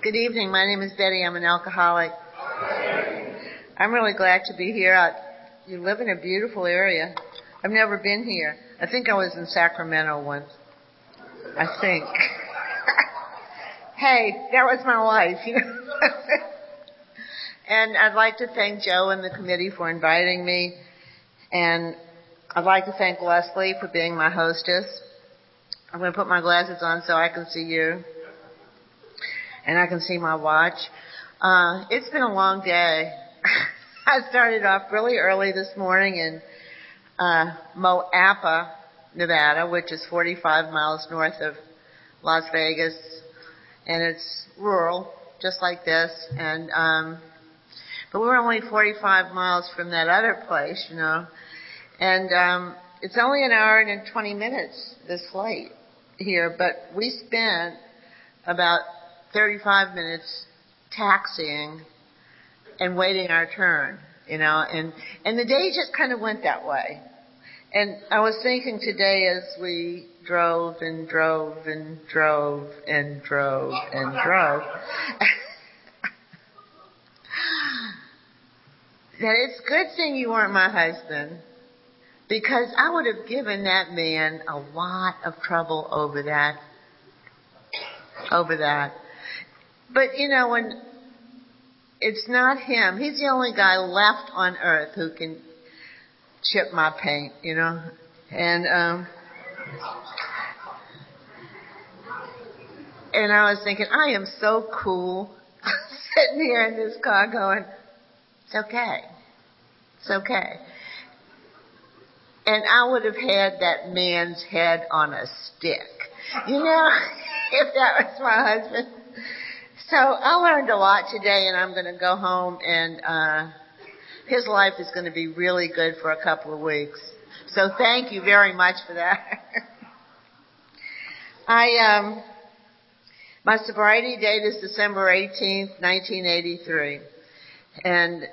Good evening. My name is Betty. I'm an alcoholic. I'm really glad to be here. You live in a beautiful area. I've never been here. I think I was in Sacramento once. I think. Hey, that was my wife. And I'd like to thank Joe and the committee for inviting me. And I'd like to thank Leslie for being my hostess. I'm going to put my glasses on so I can see you. And I can see my watch. It's been a long day. I started off really early this morning in Moapa, Nevada, which is 45 miles north of Las Vegas. And it's rural, just like this. And but we're only 45 miles from that other place, you know. And it's only an hour and 20 minutes, this flight here. But we spent about 35 minutes taxiing and waiting our turn, you know, and the day just kind of went that way. And I was thinking today as we drove and drove and drove and drove and drove that it's a good thing you weren't my husband, because I would have given that man a lot of trouble over that. But, you know, when it's not him, he's the only guy left on earth who can chip my paint, you know. And I was thinking, I am so cool sitting here in this car going, it's okay. It's okay. And I would have had that man's head on a stick, you know, if that was my husband. So I learned a lot today, and I'm going to go home, and his life is going to be really good for a couple of weeks. So thank you very much for that. My sobriety date is December 18th, 1983. And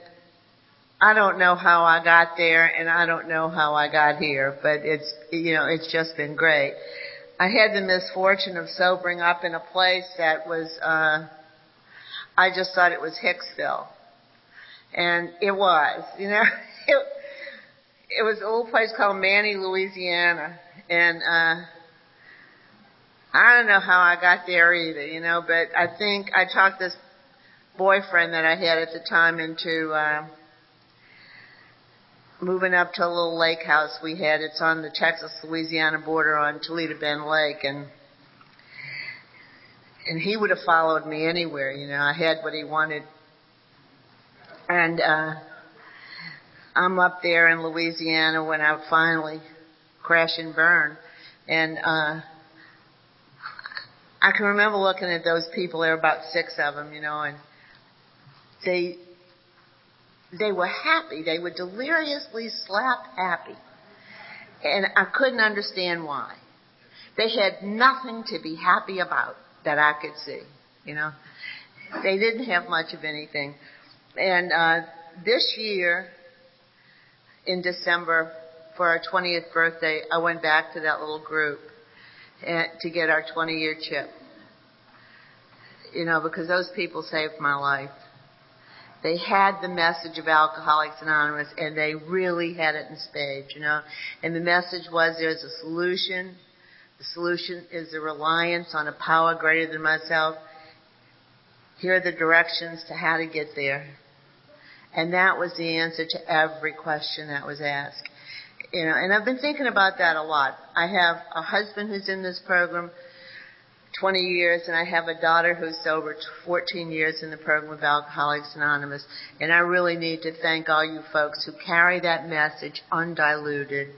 I don't know how I got there, and I don't know how I got here, but it's just been great. I had the misfortune of sobering up in a place that was, I just thought it was Hicksville. And it was, you know. It was a little place called Manny, Louisiana. And I don't know how I got there either, you know, but I think I talked this boyfriend that I had at the time into moving up to a little lake house we had. It's on the Texas-Louisiana border on Toledo Bend Lake, and he would have followed me anywhere, you know. I had what he wanted. And I'm up there in Louisiana when I finally crash and burn. And I can remember looking at those people. There were about 6 of them, you know, and they were happy. They were deliriously slap happy. And I couldn't understand why. They had nothing to be happy about that I could see, you know. They didn't have much of anything. And this year, in December, for our 20th birthday, I went back to that little group to get our 20-year chip. You know, because those people saved my life. They had the message of Alcoholics Anonymous, and they really had it in spades, you know. And the message was, there's a solution. The solution is a reliance on a power greater than myself. Here are the directions to how to get there. And that was the answer to every question that was asked. You know, and I've been thinking about that a lot. I have a husband who's in this program 20 years, and I have a daughter who's sober 14 years in the program of Alcoholics Anonymous. And I really need to thank all you folks who carry that message undiluted.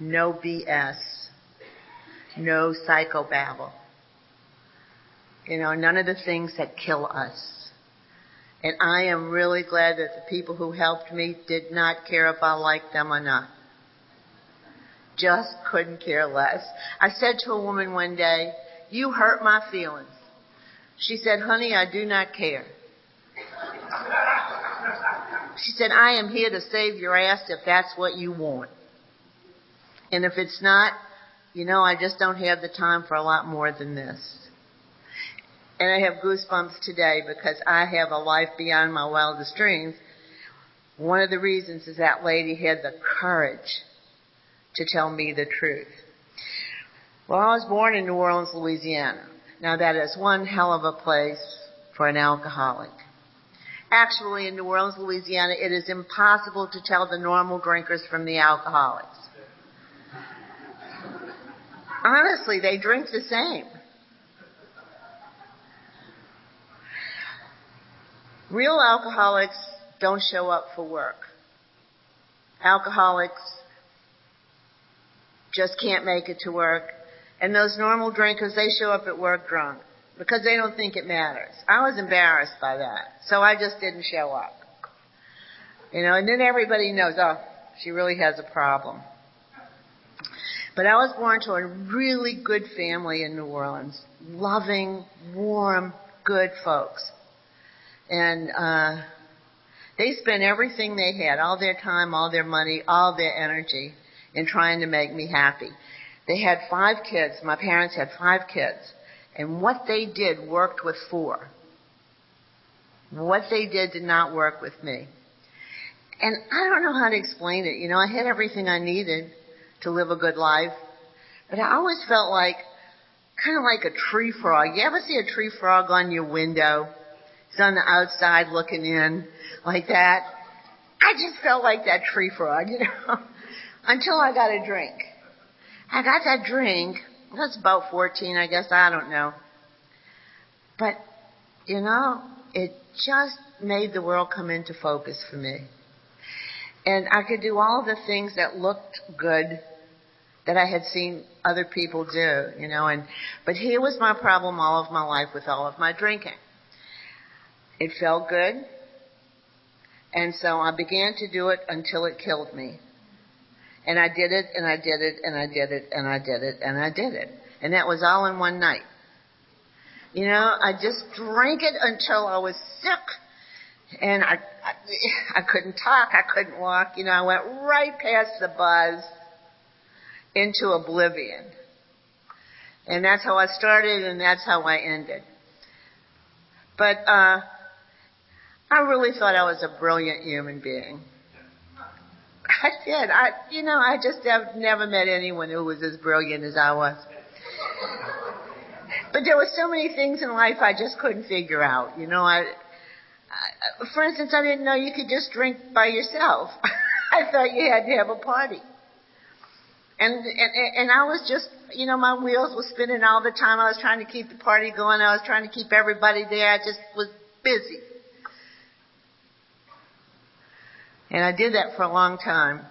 No BS. No psychobabble. You know, none of the things that kill us. And I am really glad that the people who helped me did not care if I liked them or not. Just couldn't care less. I said to a woman one day, you hurt my feelings. She said, honey, I do not care. She said, I am here to save your ass if that's what you want. And if it's not, you know, I just don't have the time for a lot more than this. And I have goosebumps today because I have a life beyond my wildest dreams. One of the reasons is that lady had the courage to tell me the truth. Well, I was born in New Orleans, Louisiana. Now, that is one hell of a place for an alcoholic. Actually, in New Orleans, Louisiana, it is impossible to tell the normal drinkers from the alcoholics. Honestly, they drink the same. Real alcoholics don't show up for work. Alcoholics just can't make it to work. And those normal drinkers, they show up at work drunk because they don't think it matters. I was embarrassed by that, so I just didn't show up. And then everybody knows, oh, she really has a problem. But I was born to a really good family in New Orleans. Loving, warm, good folks. And they spent everything they had, all their time, all their money, all their energy in trying to make me happy. They had 5 kids. My parents had 5 kids. And what they did worked with 4. What they did not work with me. And I don't know how to explain it. I had everything I needed to live a good life. But I always felt kind of like a tree frog. You ever see a tree frog on your window? It's on the outside looking in, like that. I just felt like that tree frog, until I got a drink. I got that drink. I was about 14, I guess. I don't know. But, it just made the world come into focus for me. And I could do all the things that looked good that I had seen other people do, But here was my problem all of my life with all of my drinking. It felt good. And so I began to do it until it killed me. And I did it, and I did it, and I did it, and I did it, and I did it. And that was all in one night. I just drank it until I was sick. And I couldn't talk, I couldn't walk. I went right past the buzz into oblivion. And that's how I started, and that's how I ended. But I really thought I was a brilliant human being. I did. I just have never met anyone who was as brilliant as I was. But there were so many things in life I just couldn't figure out. For instance, I didn't know you could just drink by yourself. I thought you had to have a party. And I was just, my wheels were spinning all the time. I was trying to keep the party going. I was trying to keep everybody there. I just was busy. And I did that for a long time.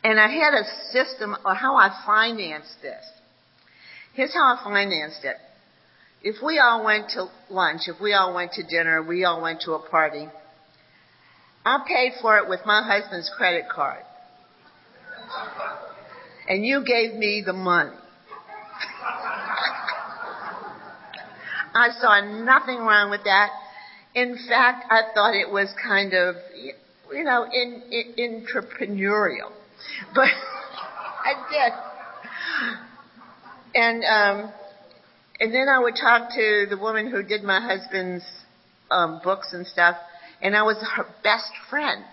And I had a system of how I financed this. Here's how I financed it. If we all went to lunch, if we all went to dinner, we all went to a party, I paid for it with my husband's credit card. And you gave me the money. I saw nothing wrong with that. In fact, I thought it was kind of, entrepreneurial. But I did. And then I would talk to the woman who did my husband's books and stuff, and I was her best friend.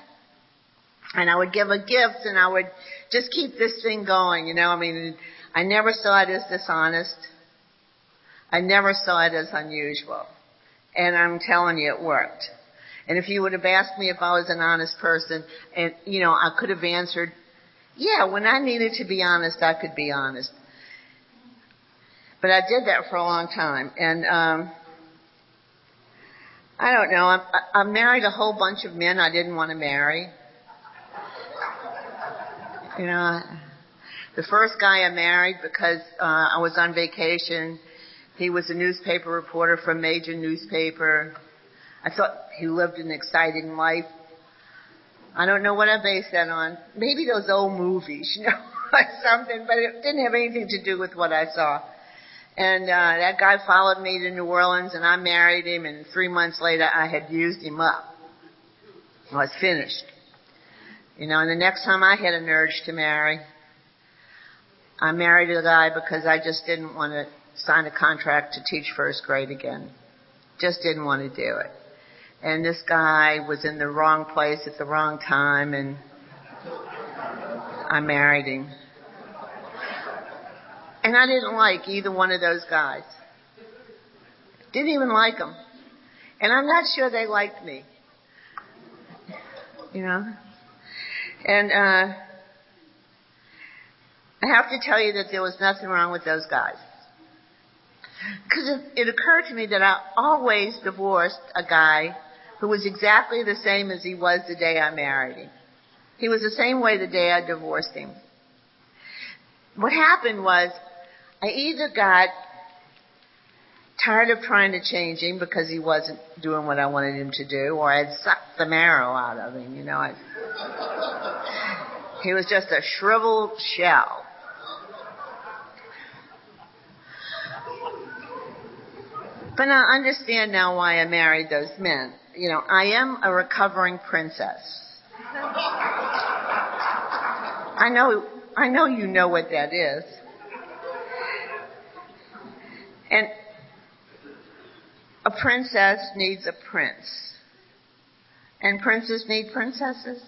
And I would give her gifts, and I would just keep this thing going, I never saw it as dishonest. I never saw it as unusual. And I'm telling you, it worked. And if you would have asked me if I was an honest person, and, I could have answered, yeah, when I needed to be honest, I could be honest. But I did that for a long time. And I don't know. I married a whole bunch of men I didn't want to marry. The first guy I married because I was on vacation. He was a newspaper reporter for a major newspaper. I thought he lived an exciting life. I don't know what I based that on. Maybe those old movies, or something, but it didn't have anything to do with what I saw. And that guy followed me to New Orleans, and I married him, and 3 months later I had used him up. I was finished. And the next time I had an urge to marry, I married a guy because I just didn't want to sign a contract to teach first grade again. Just didn't want to do it. And this guy was in the wrong place at the wrong time, and I married him. And I didn't like either one of those guys. Didn't even like them. And I'm not sure they liked me. You know? And I have to tell you that there was nothing wrong with those guys. Because it occurred to me that I always divorced a guy who was exactly the same as he was the day I married him. He was the same way the day I divorced him. What happened was I either got tired of trying to change him because he wasn't doing what I wanted him to do, or I'd sucked the marrow out of him, you know. He was just a shriveled shell. But I understand now why I married those men. You know, I am a recovering princess. I know you know what that is. And a princess needs a prince. And princes need princesses.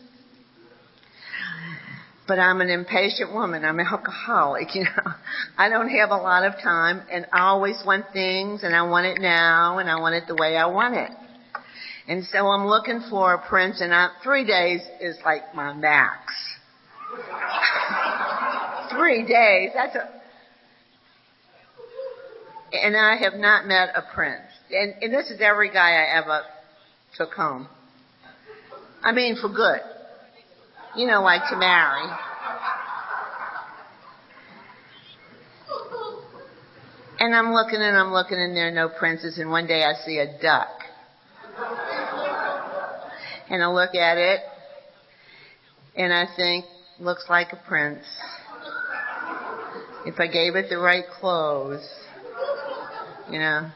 But I'm an impatient woman. I'm an alcoholic, you know. I don't have a lot of time, and I always want things, and I want it now, and I want it the way I want it. And so I'm looking for a prince, and 3 days is like my max. 3 days, and I have not met a prince. And this is every guy I ever took home. I mean, for good. You know, like to marry. And I'm looking, and there are no princes, and one day I see a duck. And I look at it, and I think, looks like a prince. If I gave it the right clothes, you know,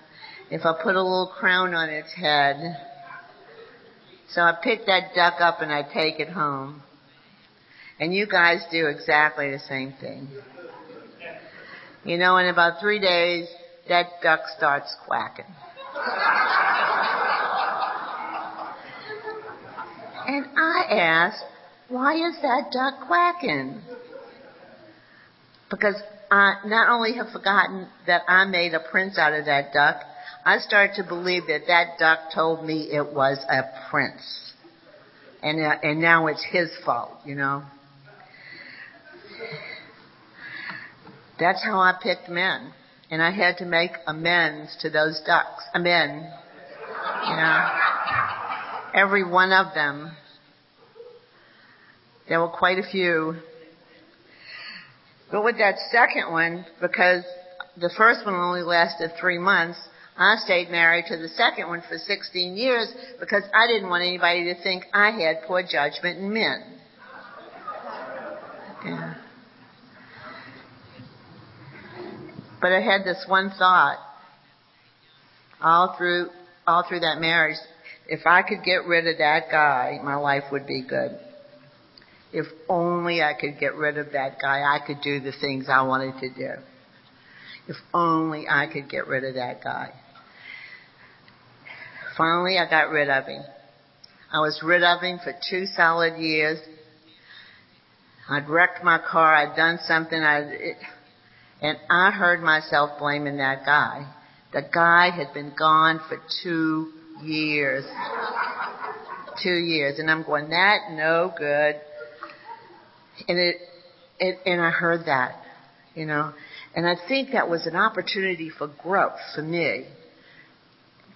if I put a little crown on its head. So I pick that duck up and I take it home. And you guys do exactly the same thing. You know, in about 3 days, that duck starts quacking. And I asked, why is that duck quacking? Because I not only have forgotten that I made a prince out of that duck, I started to believe that that duck told me it was a prince. And now it's his fault, you know. That's how I picked men. And I had to make amends to those ducks. Amends. You know. Every one of them. There were quite a few. But with that second one, because the first one only lasted 3 months, I stayed married to the second one for 16 years because I didn't want anybody to think I had poor judgment in men. Yeah. But I had this one thought all through that marriage. If I could get rid of that guy, my life would be good. If only I could get rid of that guy, I could do the things I wanted to do. If only I could get rid of that guy. Finally, I got rid of him. I was rid of him for 2 solid years. I'd wrecked my car. I'd done something. And I heard myself blaming that guy. The guy had been gone for 2 years. 2 years. And I'm going, that no good. And I heard that, you know. And I think that was an opportunity for growth for me.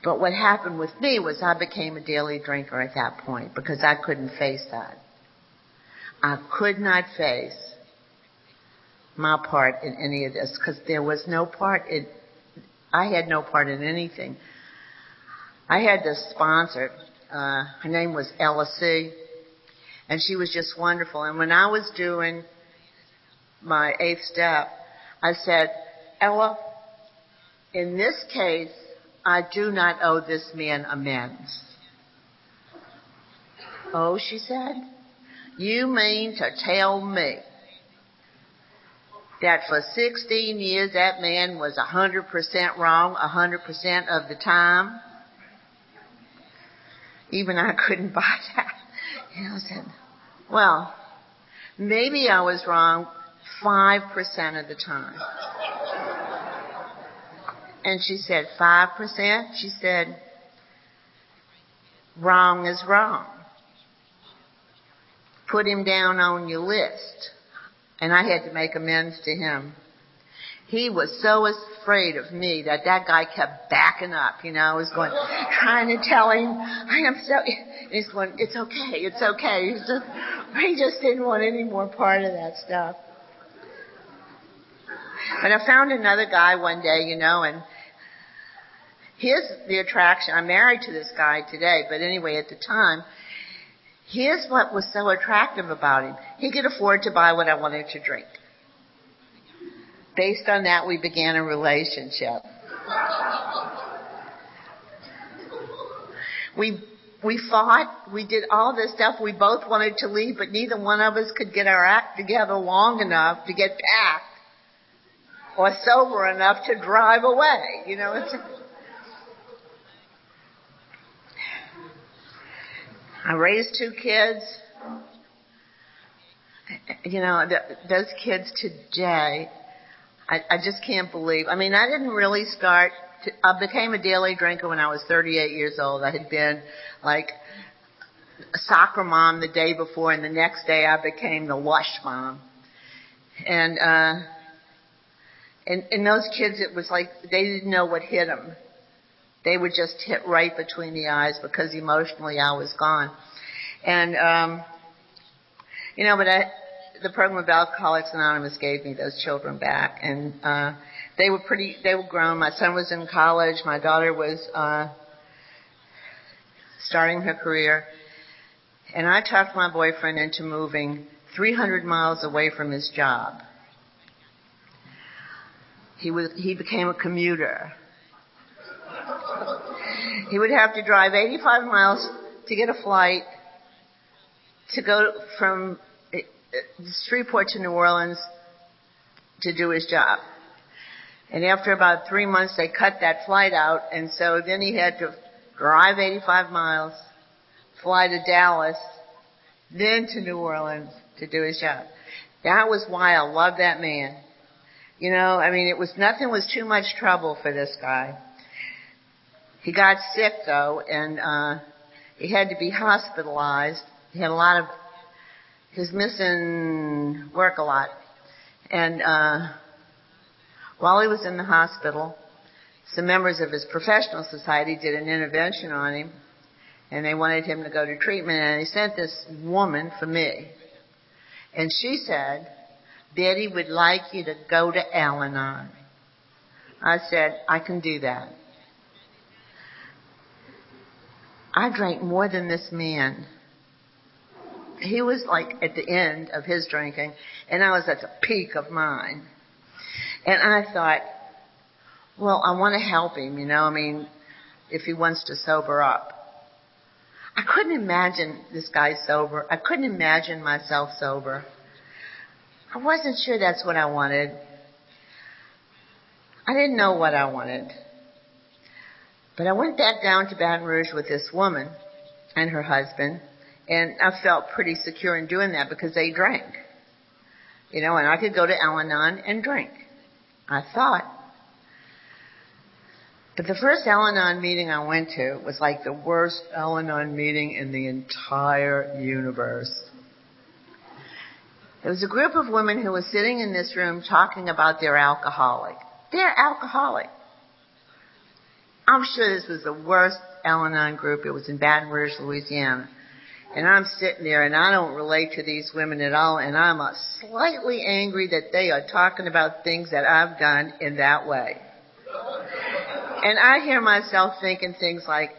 But what happened with me was I became a daily drinker at that point because I couldn't face that. I could not face my part in any of this because there was no part in, I had no part in anything. I had this sponsor, her name was Ella, and she was just wonderful. And when I was doing my 8th step, I said, Ella, in this case, I do not owe this man amends. Oh, she said, you mean to tell me that for 16 years that man was 100% wrong 100% of the time? even I couldn't buy that. And I said, well, maybe I was wrong 5% of the time. And she said, 5%? She said, wrong is wrong. Put him down on your list. And I had to make amends to him. He was so afraid of me that guy kept backing up, I was going, trying to tell him, I am so, and he's going, it's okay. He just didn't want any more part of that stuff. But I found another guy one day, and here's the attraction. I'm married to this guy today, but anyway, at the time, here's what was so attractive about him. He could afford to buy what I wanted to drink. Based on that, we began a relationship. We fought. We did all this stuff. We both wanted to leave, but neither one of us could get our act together long enough to get packed or sober enough to drive away. I raised 2 kids. Those kids today, I just can't believe. I didn't really I became a daily drinker when I was 38 years old. I had been like a soccer mom the day before, and the next day I became the lush mom. And those kids, it was like they didn't know what hit them. They would just hit right between the eyes because emotionally I was gone. And, but the program of Alcoholics Anonymous gave me those children back. And they were grown. My son was in college. My daughter was starting her career. And I talked my boyfriend into moving 300 miles away from his job. He became a commuter. He would have to drive 85 miles to get a flight to go from Shreveport to New Orleans to do his job. And after about 3 months, they cut that flight out, and so then he had to drive 85 miles, fly to Dallas, then to New Orleans to do his job. That was why I loved that man. Nothing was too much trouble for this guy. He got sick, though, and he had to be hospitalized. He was missing work a lot. And while he was in the hospital, some members of his professional society did an intervention on him, and they wanted him to go to treatment, and they sent this woman for me. And she said, Betty would like you to go to Al-Anon. I said, I can do that. I drank more than this man. He was like at the end of his drinking, and I was at the peak of mine. And I thought, well, I want to help him, if he wants to sober up. I couldn't imagine this guy sober. I couldn't imagine myself sober. I wasn't sure that's what I wanted. I didn't know what I wanted. But I went back down to Baton Rouge with this woman and her husband, and I felt pretty secure in doing that because they drank. And I could go to Al-Anon and drink, I thought. But the first Al-Anon meeting I went to was like the worst Al-Anon meeting in the entire universe. There was a group of women who were sitting in this room talking about their alcoholic. They're alcoholic. I'm sure this was the worst Al-Anon group. It was in Baton Rouge, Louisiana. And I'm sitting there, and I don't relate to these women at all, and I'm slightly angry that they are talking about things that I've done in that way. And I hear myself thinking things like,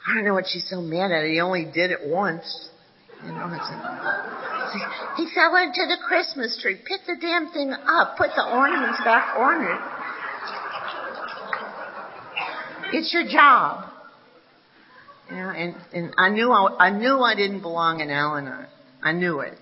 I don't know what she's so mad at. He only did it once. He fell into the Christmas tree. Pick the damn thing up. Put the ornaments back on it. It's your job. And I knew I didn't belong in Al-Anon. I knew it.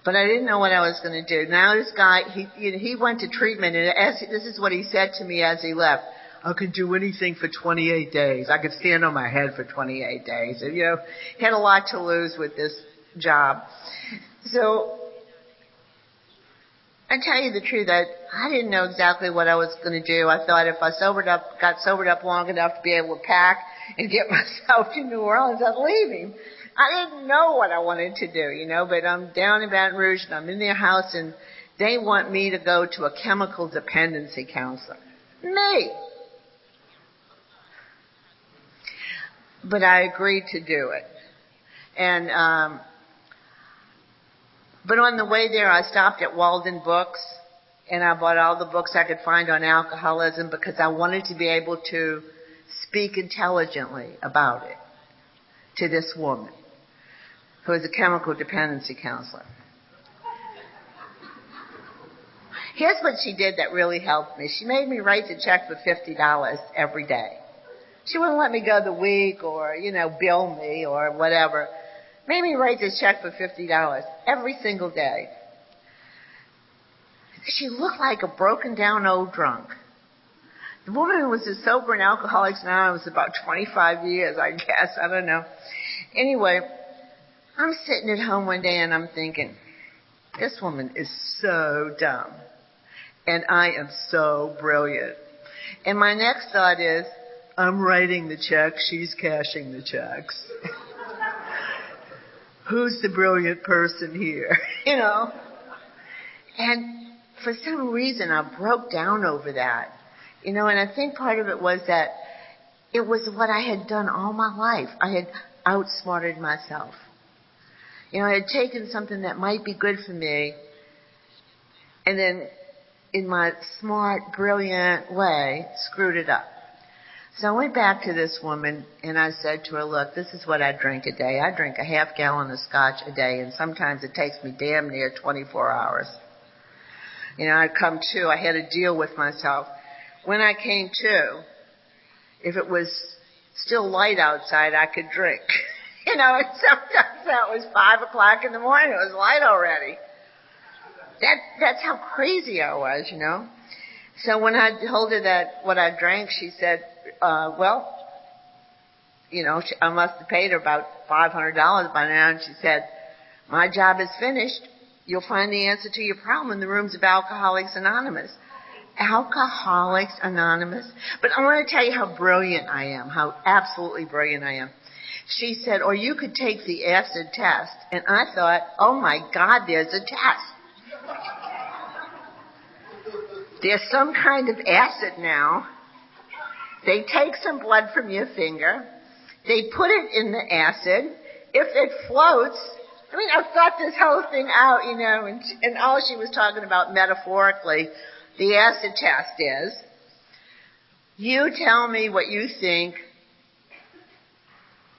But I didn't know what I was going to do. Now this guy, he went to treatment, and this is what he said to me as he left. I could do anything for 28 days. I could stand on my head for 28 days. And, had a lot to lose with this job. So I tell you the truth, I didn't know exactly what I was going to do. I thought if I got sobered up long enough to be able to pack and get myself to New Orleans, I'd leave him. I didn't know what I wanted to do, but I'm down in Baton Rouge and I'm in their house and they want me to go to a chemical dependency counselor. Me! But I agreed to do it. And, but on the way there, I stopped at Walden Books, and I bought all the books I could find on alcoholism because I wanted to be able to speak intelligently about it to this woman who is a chemical dependency counselor. Here's what she did that really helped me. She made me write the check for $50 every day. She wouldn't let me go the week or, bill me or whatever. Made me write this check for $50 every single day. She looked like a broken down old drunk. The woman who was sober in Alcoholics Anonymous about 25 years, I guess. I don't know. Anyway, I'm sitting at home one day and I'm thinking, this woman is so dumb. And I am so brilliant. And my next thought is, I'm writing the checks, she's cashing the checks. Who's the brilliant person here? And for some reason I broke down over that. And I think part of it was that it was what I had done all my life. I had outsmarted myself. I had taken something that might be good for me and then in my smart, brilliant way, screwed it up. So I went back to this woman and I said to her, look, this is what I drink a day. I drink a half gallon of scotch a day and sometimes it takes me damn near 24 hours. I'd come to, I had a deal with myself. When I came to, if it was still light outside, I could drink. And sometimes that was 5 o'clock in the morning. It was light already. That's how crazy I was, So when I told her that what I drank, she said, I must have paid her about $500 by now. And she said, my job is finished. You'll find the answer to your problem in the rooms of Alcoholics Anonymous. Alcoholics Anonymous? But I want to tell you how brilliant I am, how absolutely brilliant I am. She said, or you could take the acid test. And I thought, oh my God, there's a test. There's some kind of acid now. They take some blood from your finger. They put it in the acid. If it floats, I thought this whole thing out, and all she was talking about metaphorically, the acid test is, you tell me what you think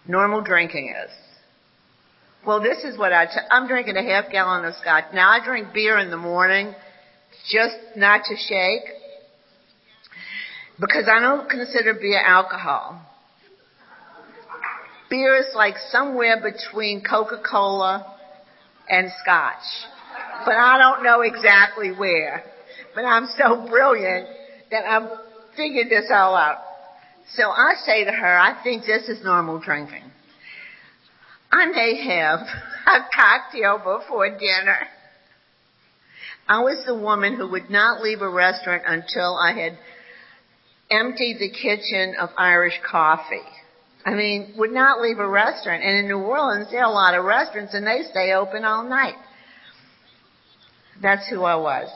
normal drinking is. Well, this is what I'm drinking a half gallon of scotch. Now, I drink beer in the morning, just not to shake, because I don't consider beer alcohol. Beer is like somewhere between Coca-Cola and scotch. But I don't know exactly where. But I'm so brilliant that I've figured this all out. So I say to her, I think this is normal drinking. I may have a cocktail before dinner. I was the woman who would not leave a restaurant until I had emptied the kitchen of Irish coffee. Would not leave a restaurant. And in New Orleans, there are a lot of restaurants, and they stay open all night. That's who I was.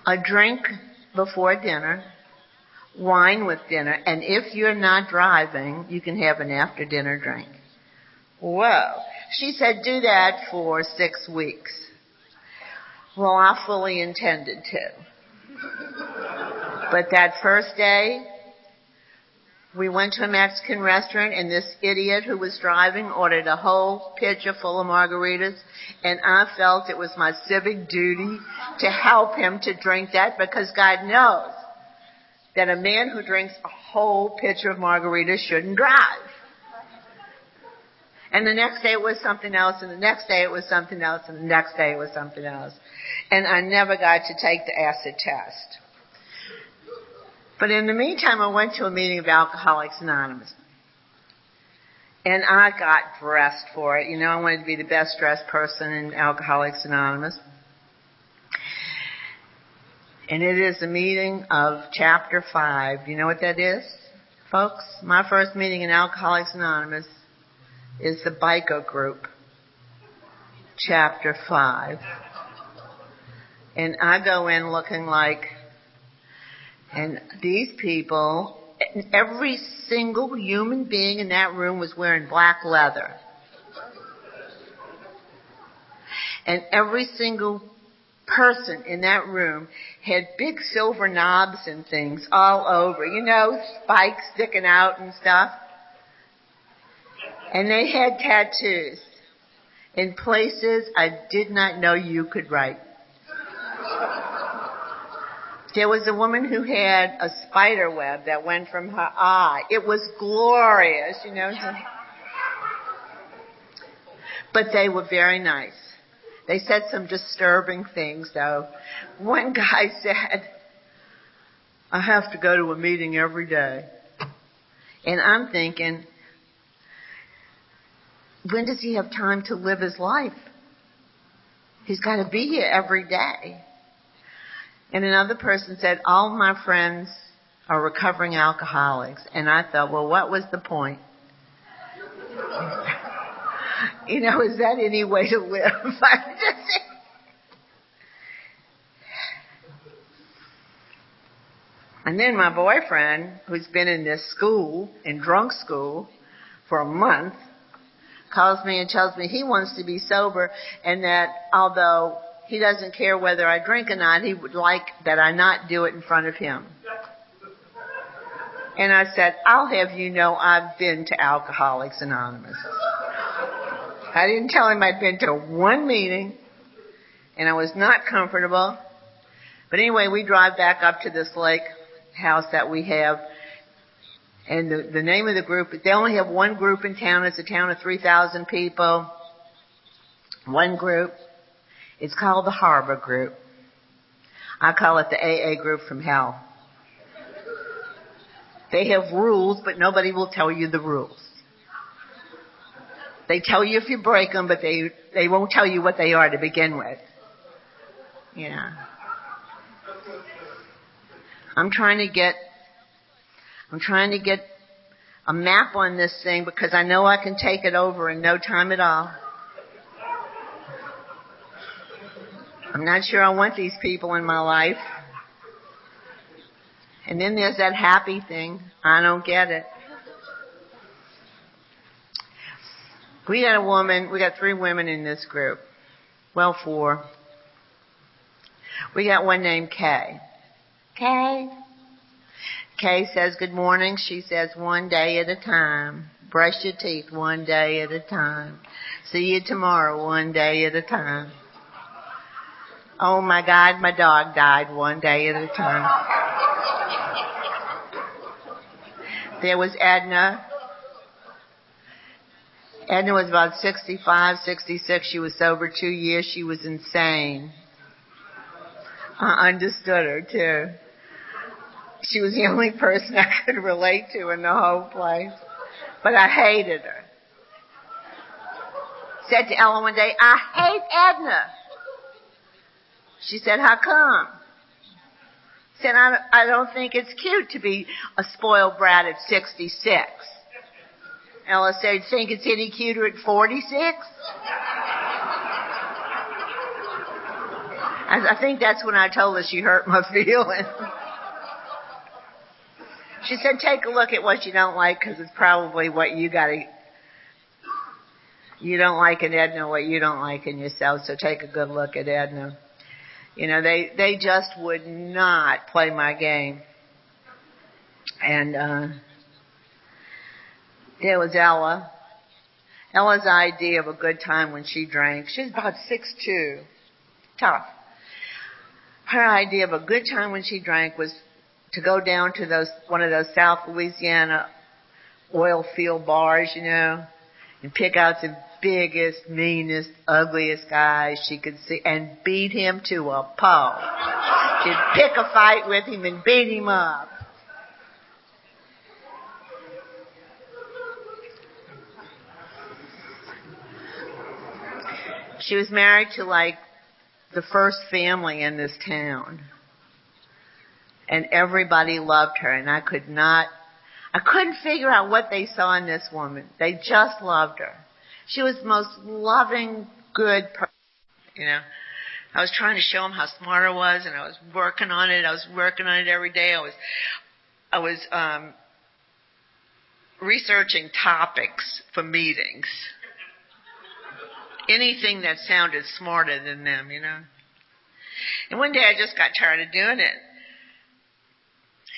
A drink before dinner, wine with dinner, and if you're not driving, you can have an after-dinner drink. Whoa. She said, do that for 6 weeks. Well, I fully intended to. But that first day, we went to a Mexican restaurant, and this idiot who was driving ordered a whole pitcher full of margaritas, and I felt it was my civic duty to help him to drink that, because God knows that a man who drinks a whole pitcher of margaritas shouldn't drive. And the next day it was something else, and the next day it was something else, and the next day it was something else. And I never got to take the acid test. But in the meantime, I went to a meeting of Alcoholics Anonymous. And I got dressed for it. You know, I wanted to be the best dressed person in Alcoholics Anonymous. And it is a meeting of Chapter 5. You know what that is, folks? My first meeting in Alcoholics Anonymous is the Biker group, Chapter 5. And I go in looking like, and these people, every single human being in that room was wearing black leather. And every single person in that room had big silver knobs and things all over, you know, spikes sticking out and stuff. And they had tattoos in places I did not know you could write. There was a woman who had a spider web that went from her eye. It was glorious, you know. But they were very nice. They said some disturbing things, though. One guy said, I have to go to a meeting every day. And I'm thinking, when does he have time to live his life? He's got to be here every day. And another person said, all my friends are recovering alcoholics. And I thought, well, what was the point? You know, is that any way to live? And then my boyfriend, who's been in this school, in drunk school, for a month, calls me and tells me he wants to be sober and that although he doesn't care whether I drink or not, he would like that I not do it in front of him. And I said, I'll have you know I've been to Alcoholics Anonymous. I didn't tell him I'd been to one meeting, and I was not comfortable. But anyway, we drive back up to this lake house that we have. And the name of the group, they only have one group in town. It's a town of 3,000 people. One group. It's called the Harbor Group. I call it the AA group from hell. They have rules, but nobody will tell you the rules. They tell you if you break them, but they won't tell you what they are to begin with. Yeah. I'm trying to get a map on this thing because I know I can take it over in no time at all. I'm not sure I want these people in my life. And then there's that happy thing. I don't get it. We got 3 women in this group. Well, 4. We got one named Kay. Kay says good morning. She says one day at a time. Brush your teeth one day at a time. See you tomorrow one day at a time. Oh my God, my dog died one day at a time. There was Edna. Edna was about 65, 66. She was sober 2 years. She was insane. I understood her, too. She was the only person I could relate to in the whole place. But I hated her. Said to Ella one day, I hate Edna. She said, how come? Said, I don't think it's cute to be a spoiled brat at 66. Ella said, think it's any cuter at 46? I think that's when I told her she hurt my feelings. She said, take a look at what you don't like because it's probably what you don't like in Edna, what you don't like in yourself, so take a good look at Edna. You know, they just would not play my game. And there was Ella. Ella's idea of a good time when she drank. She's about 6'2", tough. Her idea of a good time when she drank was to go down to one of those South Louisiana oil field bars, you know, and pick out the biggest, meanest, ugliest guy she could see and beat him to a pulp. She'd pick a fight with him and beat him up. She was married to like the first family in this town. And everybody loved her, and I couldn't figure out what they saw in this woman. They just loved her. She was the most loving, good person, you know. I was trying to show them how smart I was, and I was working on it. I was working on it every day. I was researching topics for meetings. Anything that sounded smarter than them, you know. And one day I just got tired of doing it.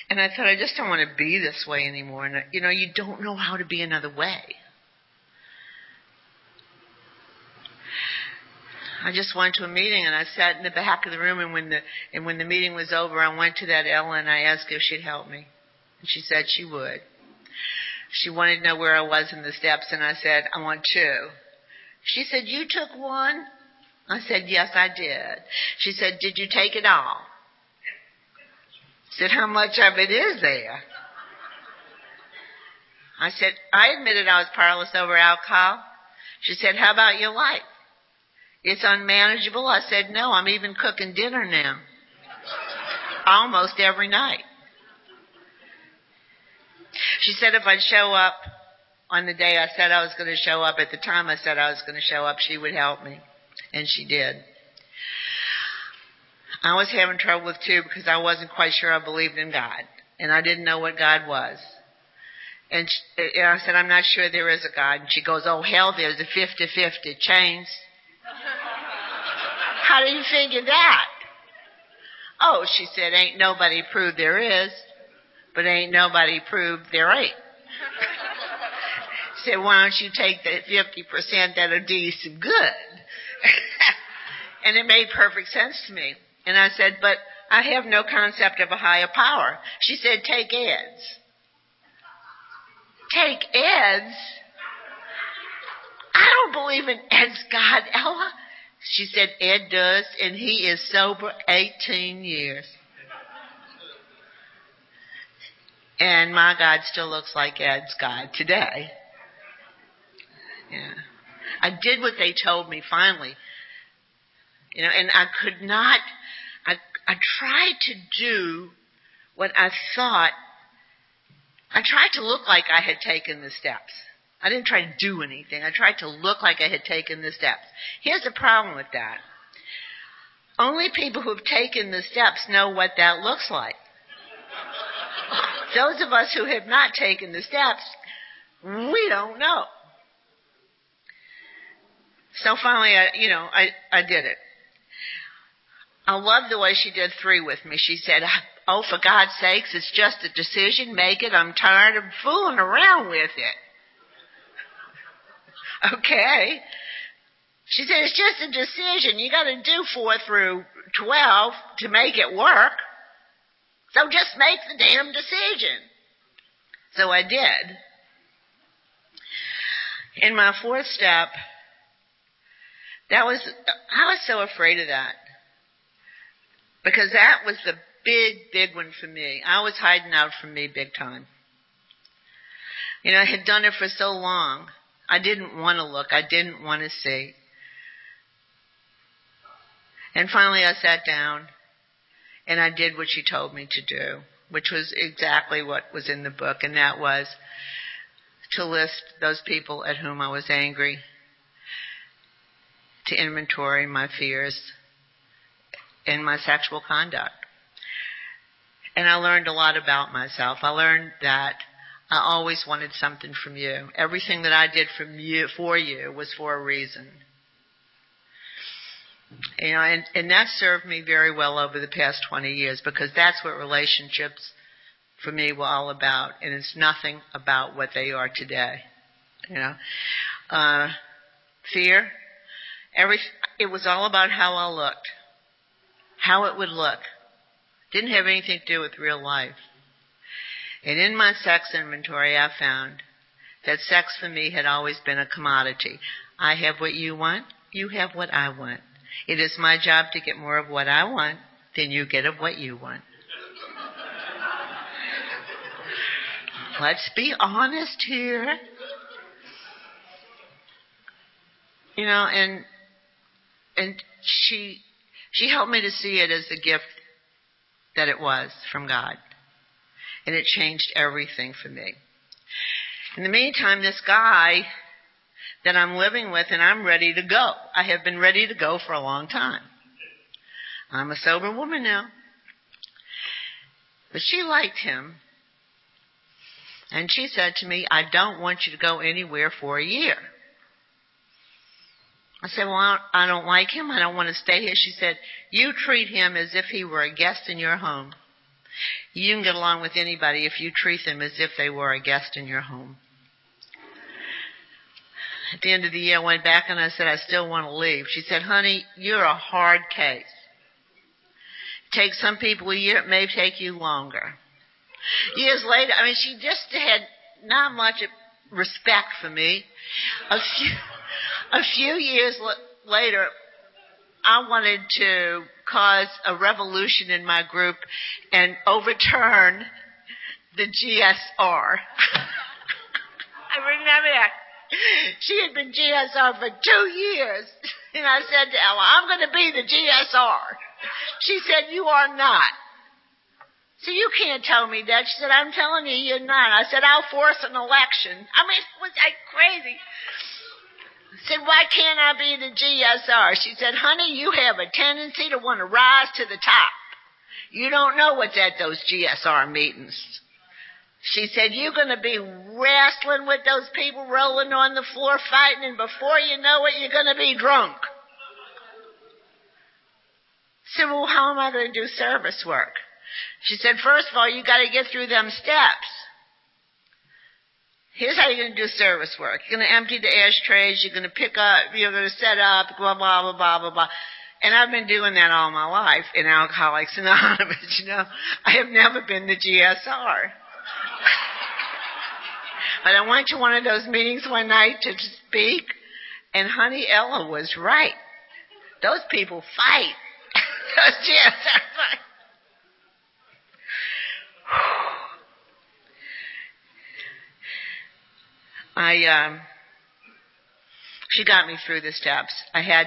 And I thought, I just don't want to be this way anymore. And, you know, you don't know how to be another way. I just went to a meeting, and I sat in the back of the room, and when the meeting was over, I went to that Ella, and I asked her if she'd help me. And she said she would. She wanted to know where I was in the steps, and I said, I want 2. She said, you took 1? I said, yes, I did. She said, did you take it all? I said, how much of it is there? I said, I admitted I was powerless over alcohol. She said, how about your life? It's unmanageable. I said, no, I'm even cooking dinner now. Almost every night. She said if I'd show up on the day I said I was going to show up, at the time I said I was going to show up, she would help me. And she did. I was having trouble with 2 because I wasn't quite sure I believed in God. And I didn't know what God was. And I said, I'm not sure there is a God. And she goes, oh, hell, there's a 50-50 chance. How do you figure that? Oh, she said, ain't nobody proved there is, but ain't nobody proved there ain't. She said, why don't you take the 50% that'll do you some good? And it made perfect sense to me. And I said, but I have no concept of a higher power. She said, take Ed's. Take Ed's? I don't believe in Ed's God, Ella. She said, Ed does, and he is sober 18 years. And my God still looks like Ed's God today. Yeah. I did what they told me finally. You know, and I could not, I tried to do what I thought, I tried to look like I had taken the steps. I didn't try to do anything. I tried to look like I had taken the steps. Here's the problem with that. Only people who have taken the steps know what that looks like. Those of us who have not taken the steps, we don't know. So finally, I did it. I love the way she did 3 with me. She said, oh, for God's sakes, it's just a decision. Make it. I'm tired of fooling around with it. Okay. She said, it's just a decision. You got to do 4 through 12 to make it work. So just make the damn decision. So I did. In my 4th step, I was so afraid of that. Because that was the big one for me. I was hiding out from me big time. You know, I had done it for so long. I didn't want to look. I didn't want to see. And finally I sat down and I did what she told me to do, which was exactly what was in the book, and that was to list those people at whom I was angry, to inventory my fears and my sexual conduct. And I learned a lot about myself. I learned that I always wanted something from you. Everything that I did for you was for a reason. You know, and that served me very well over the past 20 years, because that's what relationships for me were all about, and it's nothing about what they are today. You know, fear, it was all about how I looked, how it would look. Didn't have anything to do with real life. And in my sex inventory, I found that sex for me had always been a commodity. I have what you want, you have what I want. It is my job to get more of what I want than you get of what you want. Let's be honest here. You know, and she helped me to see it as a gift that it was from God. And it changed everything for me. In the meantime, this guy that I'm living with, and I'm ready to go. I have been ready to go for a long time. I'm a sober woman now. But she liked him. And she said to me, I don't want you to go anywhere for a year. I said, well, I don't like him. I don't want to stay here. She said, you treat him as if he were a guest in your home. You can get along with anybody if you treat them as if they were a guest in your home. At the end of the year, I went back and I said, I still want to leave. She said, honey, you're a hard case. It takes some people a year. It may take you longer. Years later, I mean, she just had not much respect for me. A few years later, I wanted to cause a revolution in my group and overturn the GSR. I remember that. She had been GSR for 2 years. And I said to Ella, I'm going to be the GSR. She said, you are not. So you can't tell me that. She said, I'm telling you, you're not. I said, I'll force an election. I mean, was I crazy? I said, why can't I be the GSR? She said, honey, you have a tendency to want to rise to the top. You don't know what's at those GSR meetings. She said, you're going to be wrestling with those people rolling on the floor fighting, and before you know it, you're going to be drunk. I said, well, how am I going to do service work? She said, first of all, you got to get through them steps. Here's how you're going to do service work. You're going to empty the ashtrays, you're going to pick up, you're going to set up, blah, blah, blah, blah, blah, blah. And I've been doing that all my life in Alcoholics Anonymous, you know. I have never been the GSR. But I went to one of those meetings one night to speak, and honey, Ella was right. Those people fight. Those GSR fight. She got me through the steps. I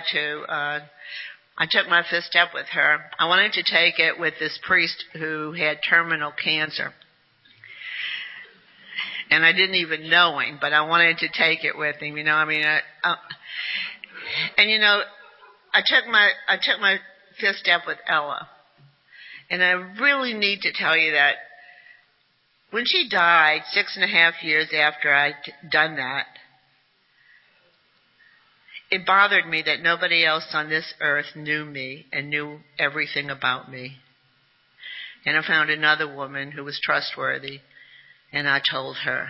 took my fifth step with her. I wanted to take it with this priest who had terminal cancer. And I didn't even know him, but I wanted to take it with him, you know. I mean, and you know, I took my fifth step with Ella. And I really need to tell you that when she died 6.5 years after I'd done that, it bothered me that nobody else on this earth knew me and knew everything about me. And I found another woman who was trustworthy, and I told her.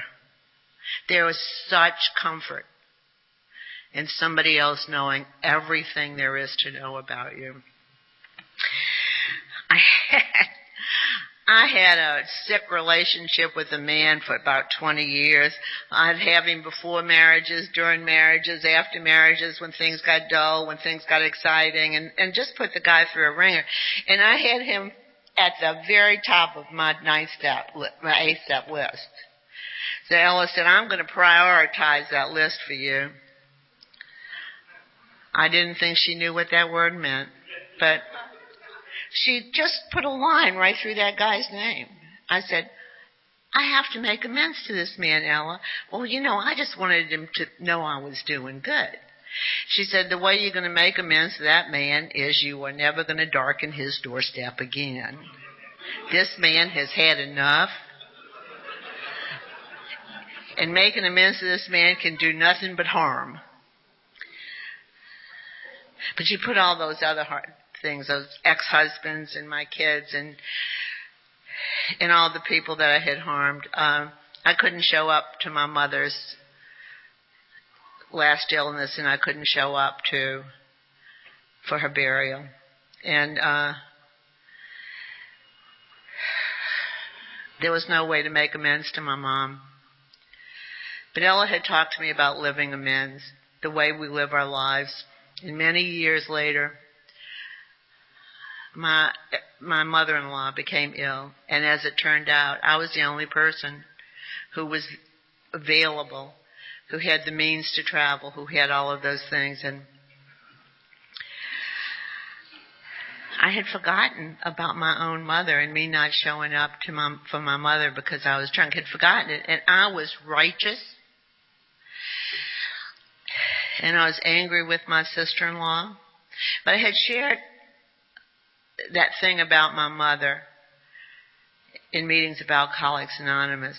There was such comfort in somebody else knowing everything there is to know about you. I had a sick relationship with a man for about 20 years. I'd have him before marriages, during marriages, after marriages, when things got dull, when things got exciting, and just put the guy through a ringer. And I had him at the very top of my my 8-step list. So Ella said, I'm going to prioritize that list for you. I didn't think she knew what that word meant, but she just put a line right through that guy's name. I said, I have to make amends to this man, Ella. Well, you know, I just wanted him to know I was doing good. She said, the way you're going to make amends to that man is you are never going to darken his doorstep again. This man has had enough. And making amends to this man can do nothing but harm. But she put all those other hard things, those ex-husbands and my kids and all the people that I had harmed. I couldn't show up to my mother's last illness, and I couldn't show up for her burial. And there was no way to make amends to my mom. But Ella had talked to me about living amends, the way we live our lives. And many years later, my mother-in-law became ill. And as it turned out, I was the only person who was available, who had the means to travel, who had all of those things. And I had forgotten about my own mother and me not showing up for my mother because I was drunk. Had forgotten it. And I was righteous. And I was angry with my sister-in-law. But I had shared that thing about my mother in meetings of Alcoholics Anonymous.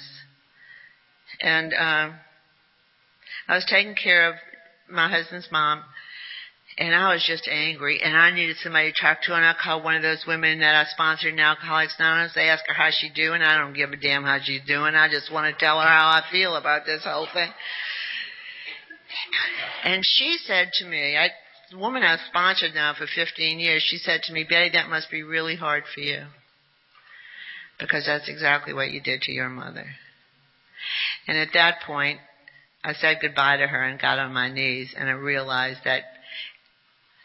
And I was taking care of my husband's mom, and I was just angry, and I needed somebody to talk to, and I called one of those women that I sponsored in Alcoholics Anonymous. They asked her how she's doing. I don't give a damn how she's doing. I just want to tell her how I feel about this whole thing. And she said to me, the woman I've sponsored now for 15 years, she said to me, Betty, that must be really hard for you, because that's exactly what you did to your mother. And at that point, I said goodbye to her and got on my knees, and I realized that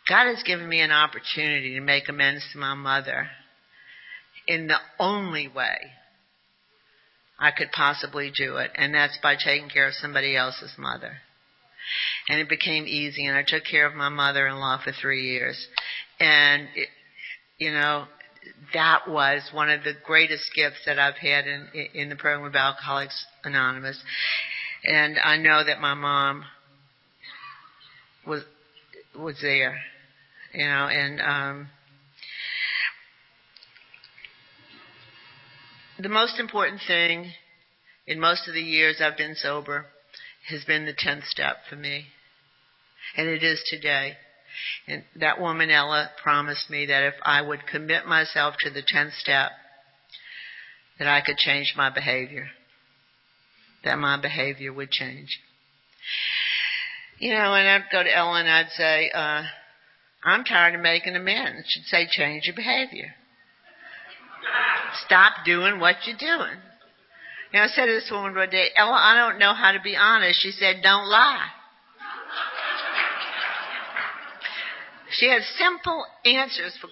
God has given me an opportunity to make amends to my mother in the only way I could possibly do it, and that's by taking care of somebody else's mother. And it became easy, and I took care of my mother-in-law for 3 years. And, that was one of the greatest gifts that I've had in the program of Alcoholics Anonymous. And I know that my mom was there, and the most important thing in most of the years I've been sober has been the 10th step for me. And it is today. And that woman, Ella, promised me that if I would commit myself to the 10th step, that I could change my behavior. That my behavior would change. And I'd go to Ella and I'd say, I'm tired of making amends. She'd say, change your behavior. Stop doing what you're doing. I said to this woman one day, Ella, I don't know how to be honest. She said, don't lie. She had simple answers for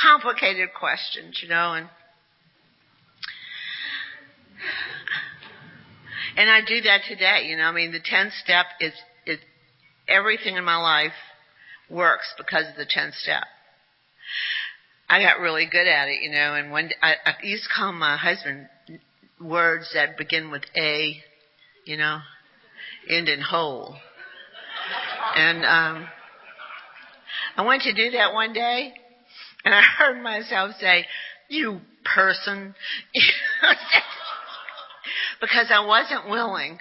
complicated questions, and I do that today, the 10th step is everything in my life works because of the 10th step. I got really good at it, and one day, I used to call my husband words that begin with A, end in whole. And I went to do that one day, and I heard myself say, you person. Because I wasn't willing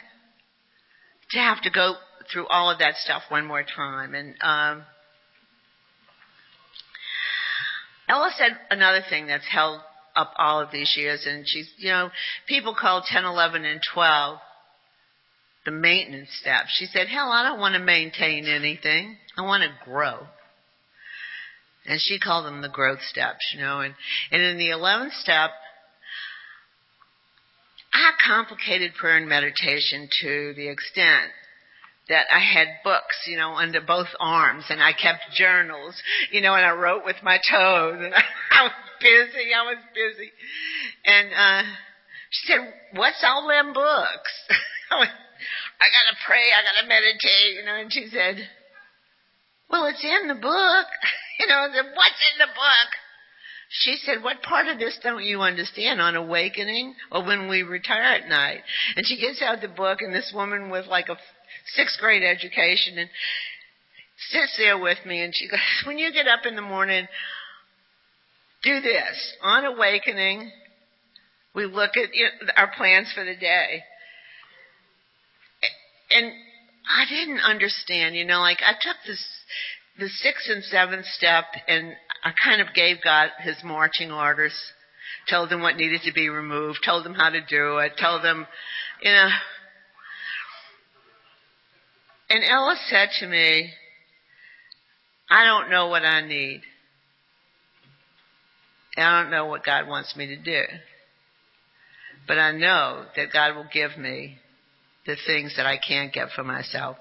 to have to go through all of that stuff one more time. And Ella said another thing that's held up all of these years, and she's, people call 10, 11, and 12 the maintenance steps. She said, hell, I don't want to maintain anything. I want to grow. And she called them the growth steps, and in the 11th step, I complicated prayer and meditation to the extent that I had books, under both arms, and I kept journals, and I wrote with my toes, and I was busy. And she said, what's all them books? I went, I got to pray, I got to meditate, and she said, well, it's in the book. I said, what's in the book? She said, what part of this don't you understand, on awakening or when we retire at night? And she gets out the book, and this woman with like a 6th grade education and sits there with me, and she goes, when you get up in the morning, do this. On awakening, we look at our plans for the day. And I didn't understand, I took the 6th and 7th step, and I kind of gave God his marching orders, told him what needed to be removed, told him how to do it, told him, And Ella said to me, I don't know what I need. I don't know what God wants me to do. But I know that God will give me the things that I can't get for myself.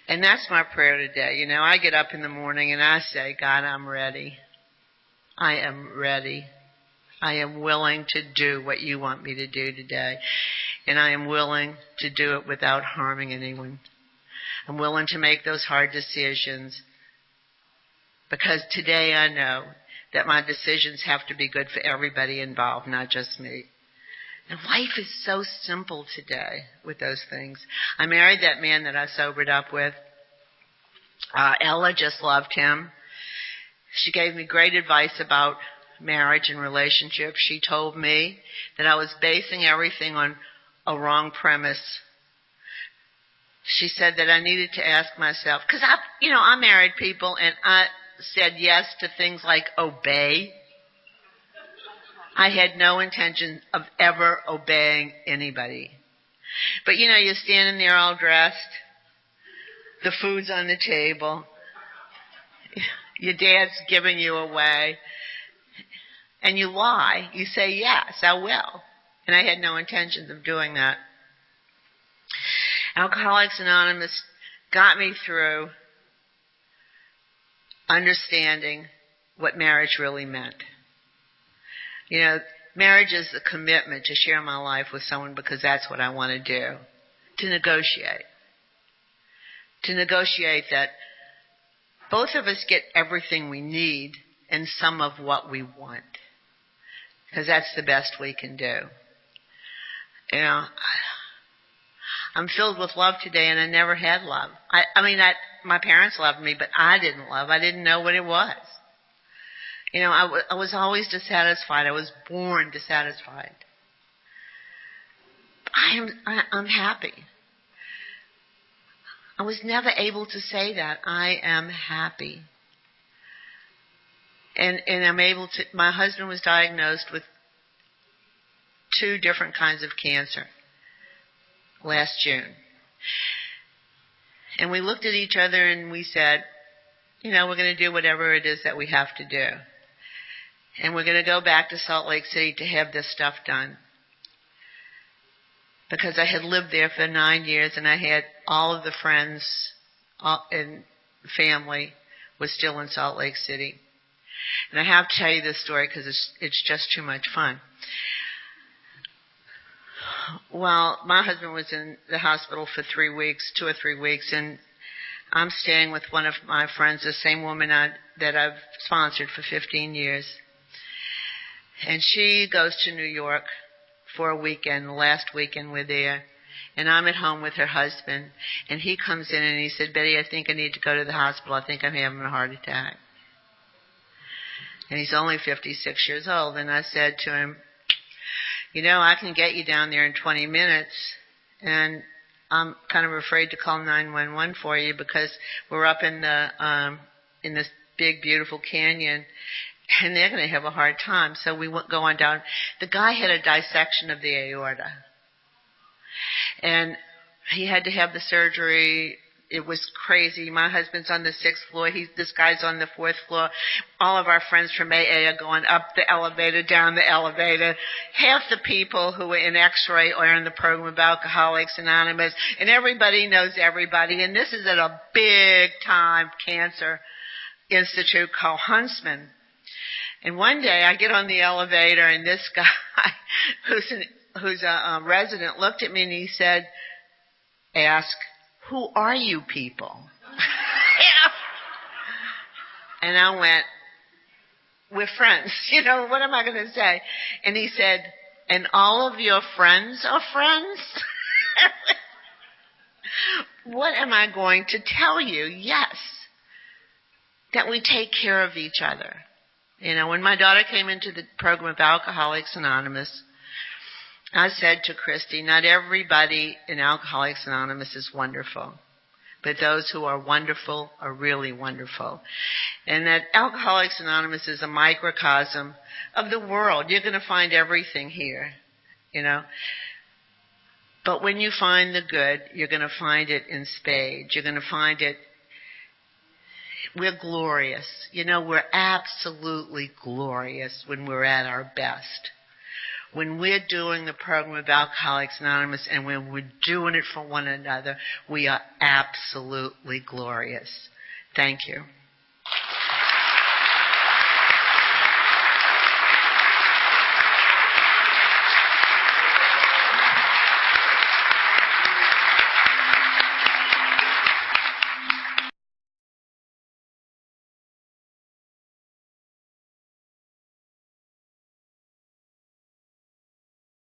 And that's my prayer today. You know, I get up in the morning and I say, God, I'm ready. I am ready. I am willing to do what you want me to do today. And I am willing to do it without harming anyone. I'm willing to make those hard decisions because today I know that my decisions have to be good for everybody involved, not just me. And life is so simple today with those things. I married that man that I sobered up with. Ella just loved him. She gave me great advice about marriage and relationships. She told me that I was basing everything on a wrong premise. She said that I needed to ask myself, because I married people and I said yes to things like obey. I had no intention of ever obeying anybody. But you're standing there all dressed. The food's on the table. Your dad's giving you away. And you lie. You say, yes, I will. And I had no intentions of doing that. Alcoholics Anonymous got me through understanding what marriage really meant. Marriage is a commitment to share my life with someone because that's what I want to do. To negotiate. To negotiate that both of us get everything we need and some of what we want. Because that's the best we can do. I'm filled with love today, and I never had love. My parents loved me, but I didn't love. I didn't know what it was. I was always dissatisfied. I was born dissatisfied. I'm happy. I was never able to say that. I am happy. And I'm able to, my husband was diagnosed with 2 different kinds of cancer last June. And we looked at each other and we said, we're going to do whatever it is that we have to do. And we're going to go back to Salt Lake City to have this stuff done. Because I had lived there for 9 years and I had all of the friends and family was still in Salt Lake City. And I have to tell you this story because it's just too much fun. Well, my husband was in the hospital for 2 or 3 weeks, and I'm staying with one of my friends, the same woman that I've sponsored for 15 years. And she goes to New York for a weekend. The last weekend we're there. And I'm at home with her husband. And he comes in and he said, Betty, I think I need to go to the hospital. I think I'm having a heart attack. And he's only 56 years old. And I said to him, I can get you down there in 20 minutes. And I'm kind of afraid to call 911 for you because we're up in this big, beautiful canyon. And they're going to have a hard time. So we go on down. The guy had a dissection of the aorta. And he had to have the surgery. It was crazy. My husband's on the 6th floor. This guy's on the 4th floor. All of our friends from AA are going up the elevator, down the elevator. Half the people who are in X-ray are in the program of Alcoholics Anonymous. And everybody knows everybody. And this is at a big-time cancer institute called Huntsman. And one day I get on the elevator and this guy who's a resident looked at me and he said, ask, who are you people? And I went, we're friends. What am I going to say? And he said, and all of your friends are friends? What am I going to tell you? Yes, that we take care of each other. When my daughter came into the program of Alcoholics Anonymous, I said to Christy, not everybody in Alcoholics Anonymous is wonderful, but those who are wonderful are really wonderful. And that Alcoholics Anonymous is a microcosm of the world. You're going to find everything here, But when you find the good, you're going to find it in spades. You're going to find it. We're glorious. We're absolutely glorious when we're at our best. When we're doing the program of Alcoholics Anonymous and when we're doing it for one another, we are absolutely glorious. Thank you.